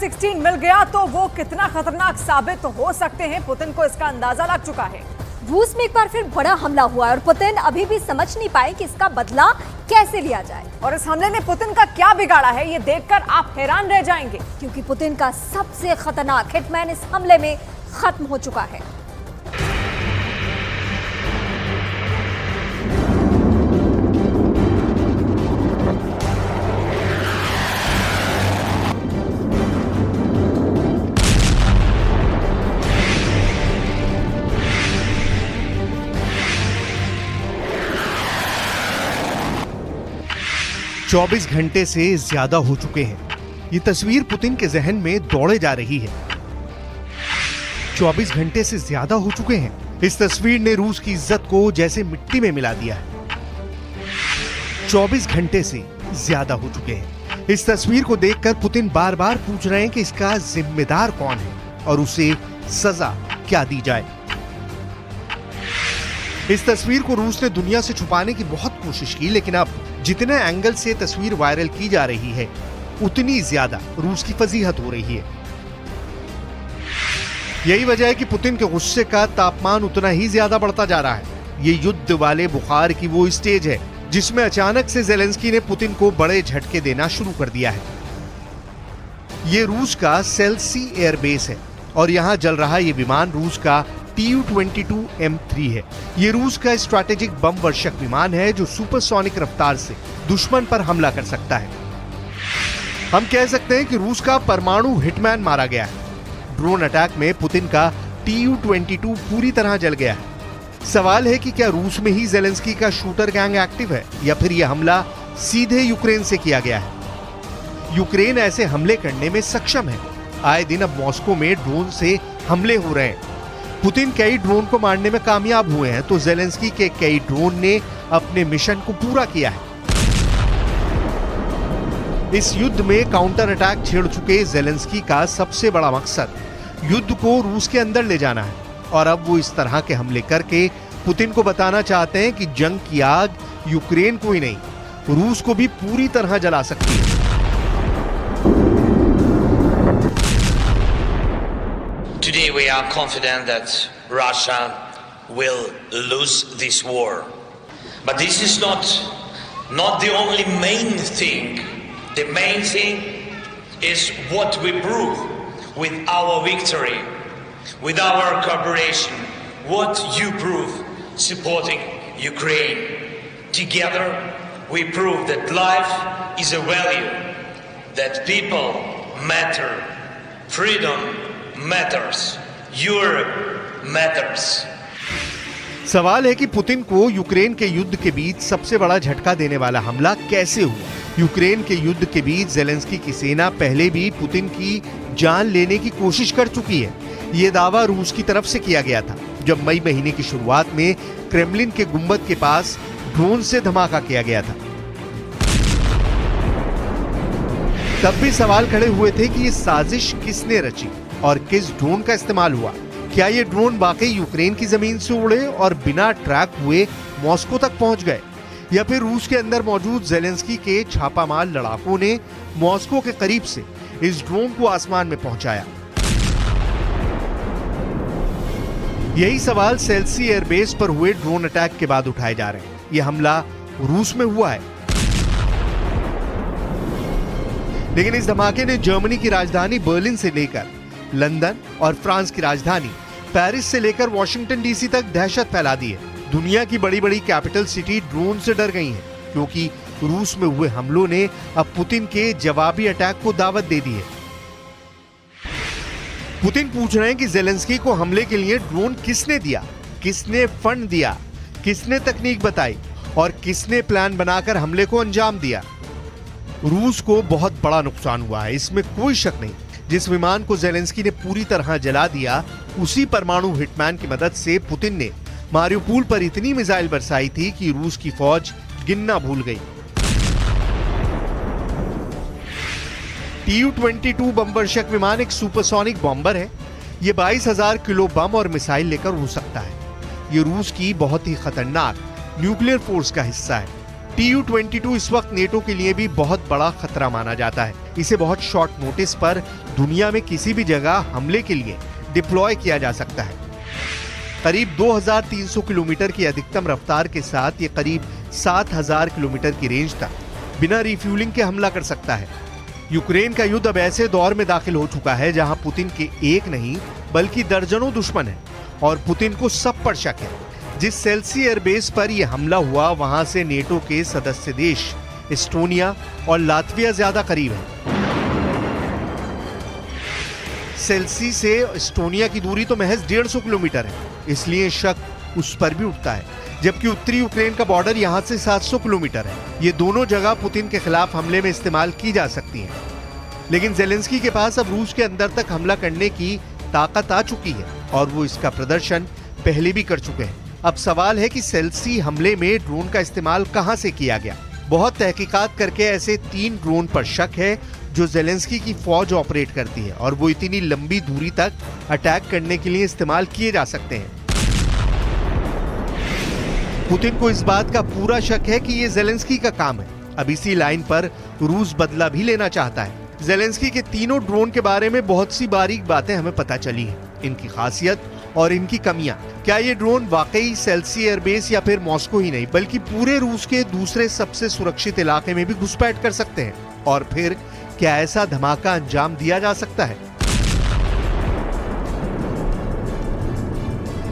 F-16 मिल गया तो वो कितना खतरनाक साबित हो सकते हैं, पुतिन को इसका अंदाजा लग चुका है। रूस में एक बार फिर बड़ा हमला हुआ है और पुतिन अभी भी समझ नहीं पाए कि इसका बदला कैसे लिया जाए। और इस हमले ने पुतिन का क्या बिगाड़ा है, ये देखकर आप हैरान रह जाएंगे, क्योंकि पुतिन का सबसे खतरनाक हिटमैन इस हमले में खत्म हो चुका है। चौबीस घंटे से ज्यादा हो चुके हैं। ये तस्वीर पुतिन के जहन में दौड़े जा रही है। 24 घंटे से ज्यादा हो चुके हैं। इस तस्वीर ने रूस की इज्जत को जैसे मिट्टी में मिला दिया है। 24 घंटे से ज्यादा हो चुके हैं। इस तस्वीर को देखकर पुतिन बार बार पूछ रहे हैं कि इसका जिम्मेदार कौन है और उसे सजा क्या दी जाए। इस तस्वीर को रूस ने दुनिया से छुपाने की बहुत कोशिश की, लेकिन अब जितने एंगल से तस्वीर वायरल की जा रही है, उतनी ज्यादा रूस की फजीहत हो रही है। यही वजह है कि पुतिन के गुस्से का तापमान उतना ही ज्यादा बढ़ता जा रहा है। ये युद्ध वाले बुखार की वो स्टेज है जिसमें अचानक से ज़ेलेंस्की ने पुतिन को बड़े झटके देना शुरू कर दिया है। ये रूस का सेल्सी एयरबेस है और यहां जल रहा ये विमान रूस का Tu-22M3 है। ये रूस का स्ट्रैटेजिक बम वर्षक विमान है जो सुपरसोनिक रफ्तार से दुश्मन पर हमला कर सकता है। हम कह सकते हैं कि रूस का परमाणु हिटमैन मारा गया है। ड्रोन अटैक में पुतिन का Tu-22 पूरी तरह जल गया है। सवाल है कि क्या रूस में ही ज़ेलेंस्की का शूटर गैंग एक्टिव है या फिर यह हमला सीधे यूक्रेन से किया गया है। यूक्रेन ऐसे हमले करने में सक्षम है। आए दिन अब मॉस्को में ड्रोन से हमले हो रहे हैं। पुतिन कई ड्रोन को मारने में कामयाब हुए हैं तो ज़ेलेंस्की के कई ड्रोन ने अपने मिशन को पूरा किया है। इस युद्ध में काउंटर अटैक छेड़ चुके ज़ेलेंस्की का सबसे बड़ा मकसद युद्ध को रूस के अंदर ले जाना है और अब वो इस तरह के हमले करके पुतिन को बताना चाहते हैं कि जंग की आग यूक्रेन को ही नहीं, रूस को भी पूरी तरह जला सकती है। Today we are confident that Russia will lose this war. But this is not the only main thing. The main thing is what we prove with our victory, with our cooperation, what you prove supporting Ukraine. Together we prove that life is a value, that people matter, freedom matters, Europe matters. सवाल है कि Putin को Ukraine के युद्ध के बीच सबसे बड़ा झटका देने वाला हमला कैसे हुआ। यूक्रेन के युद्ध के बीच ज़ेलेंस्की की सेना पहले भी पुतिन की जान लेने की कोशिश कर चुकी है। ये दावा रूस की तरफ से किया गया था जब मई महीने की शुरुआत में क्रेमलिन के गुंबद के पास ड्रोन से धमाका किया गया था। तब भी सवाल खड़े हुए थे कि ये साजिश किसने रची और किस ड्रोन का इस्तेमाल हुआ। क्या ये ड्रोन वाकई यूक्रेन की जमीन से उड़े और बिना ट्रैक हुए मॉस्को तक पहुंच गए, या फिर रूस के अंदर मौजूद ज़ेलेंस्की के छापामार लड़ाकों ने मॉस्को के करीब से इस ड्रोन को आसमान में पहुंचाया। यही सवाल सेल्सी एयरबेस पर हुए ड्रोन अटैक के बाद उठाए जा रहे हैं। यह हमला रूस में हुआ है, लेकिन इस धमाके ने जर्मनी की राजधानी बर्लिन से लेकर लंदन और फ्रांस की राजधानी पेरिस से लेकर वॉशिंगटन डीसी तक दहशत फैला दी है। दुनिया की बड़ी बड़ी कैपिटल सिटी ड्रोन से डर गई हैं, क्योंकि रूस में हुए हमलों ने अब पुतिन के जवाबी अटैक को दावत दे दी है। पुतिन पूछ रहे हैं कि ज़ेलेंस्की को हमले के लिए ड्रोन किसने दिया, किसने फंड दिया, किसने तकनीक बताई और किसने प्लान बनाकर हमले को अंजाम दिया। रूस को बहुत बड़ा नुकसान हुआ है, इसमें कोई शक नहीं। जिस विमान को ज़ेलेंस्की ने पूरी तरह जला दिया, उसी परमाणु हिटमैन की मदद से पुतिन ने मारिउपोल पर इतनी मिसाइल बरसाई थी कि रूस की फौज गिनना भूल गई। Tu-22 बम वर्षक विमान एक सुपरसोनिक बॉम्बर है। ये 22,000 किलो बम और मिसाइल लेकर उड़ सकता है। ये रूस की बहुत ही खतरनाक न्यूक्लियर फोर्स का हिस्सा है। Tu-22 इस वक्त नेटो के लिए भी बहुत बड़ा खतरा माना जाता है। इसे बहुत शॉर्ट नोटिस पर दुनिया में किसी भी जगह हमले के लिए डिप्लॉय किया जा सकता है। करीब 2300 किलोमीटर की अधिकतम रफ्तार के साथ ये करीब 7000 किलोमीटर की रेंज तक बिना रिफ्यूलिंग के हमला कर सकता है। यूक्रेन का युद्ध अब ऐसे दौर में दाखिल हो चुका है जहां पुतिन के एक नहीं बल्कि दर्जनों दुश्मन हैं और पुतिन को सब पर शक है। जिस सेल्सी एयरबेस पर यह हमला हुआ वहां से नेटो के सदस्य देश एस्टोनिया और लातविया ज्यादा करीब है। सेल्सी से एस्टोनिया की दूरी तो महज 150 किलोमीटर है, इसलिए शक उस पर भी उठता है। जबकि उत्तरी यूक्रेन का बॉर्डर यहां से 700 किलोमीटर है। ये दोनों जगह पुतिन के खिलाफ हमले में इस्तेमाल की जा सकती हैं। लेकिन जेलेंस्की के पास अब रूस के अंदर तक हमला करने की ताकत आ चुकी है और वो इसका प्रदर्शन पहले भी कर चुके हैं। अब सवाल है कि सेल्सी हमले में ड्रोन का इस्तेमाल कहां से किया गया। बहुत तहकीकात करके ऐसे 3 ड्रोन पर शक है जो जेलेंस्की की फौज ऑपरेट करती है और वो इतनी लंबी दूरी तक अटैक करने के लिए इस्तेमाल किए जा सकते हैं। पुतिन को इस बात का पूरा शक है कि ये जेलेंस्की का काम है। अब इसी लाइन पर रूस बदला भी लेना चाहता है। जेलेंस्की के तीनों ड्रोन के बारे में बहुत सी बारीक बातें हमें पता चली हैं, इनकी खासियत और इनकी कमियां। क्या ये ड्रोन वाकई सेल्सी एयरबेस या फिर मॉस्को ही नहीं बल्कि पूरे रूस के दूसरे सबसे सुरक्षित इलाके में भी घुसपैठ कर सकते हैं? और फिर क्या ऐसा धमाका अंजाम दिया जा सकता है?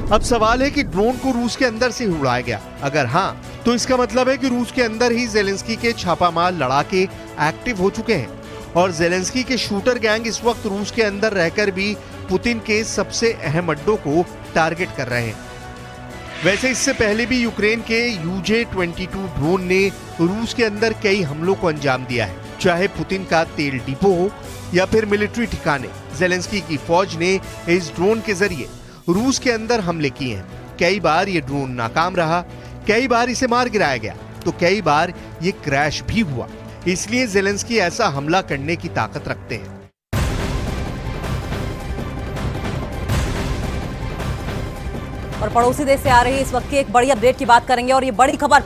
अब सवाल है कि ड्रोन को रूस के अंदर से ही उड़ाया गया। अगर हाँ, तो इसका मतलब है कि रूस के अंदर ही जेलेंस्की के छापामार लड़ाके एक्टिव हो चुके हैं और जेलेंस्की के शूटर गैंग इस वक्त रूस के अंदर रहकर भी पुतिन के सबसे अहम अड्डों को टारगेट कर रहे हैं। वैसे इससे पहले भी यूक्रेन के Ju-22 ड्रोन ने रूस के अंदर कई हमलों को अंजाम दिया है, चाहे पुतिन का तेल डिपो हो या फिर मिलिट्री ठिकाने। जेलेंस्की की फौज ने इस ड्रोन के जरिए रूस के अंदर हमले किए हैं। कई बार ये ड्रोन नाकाम रहा, कई बार इसे मार गिराया गया, तो कई बार ये क्रैश भी हुआ। इसलिए जेलेंस्की ऐसा हमला करने की ताकत रखते हैं। और पड़ोसी देश से आ रही इस वक्त की एक बड़ी अपडेट की बात करेंगे और ये बड़ी खबर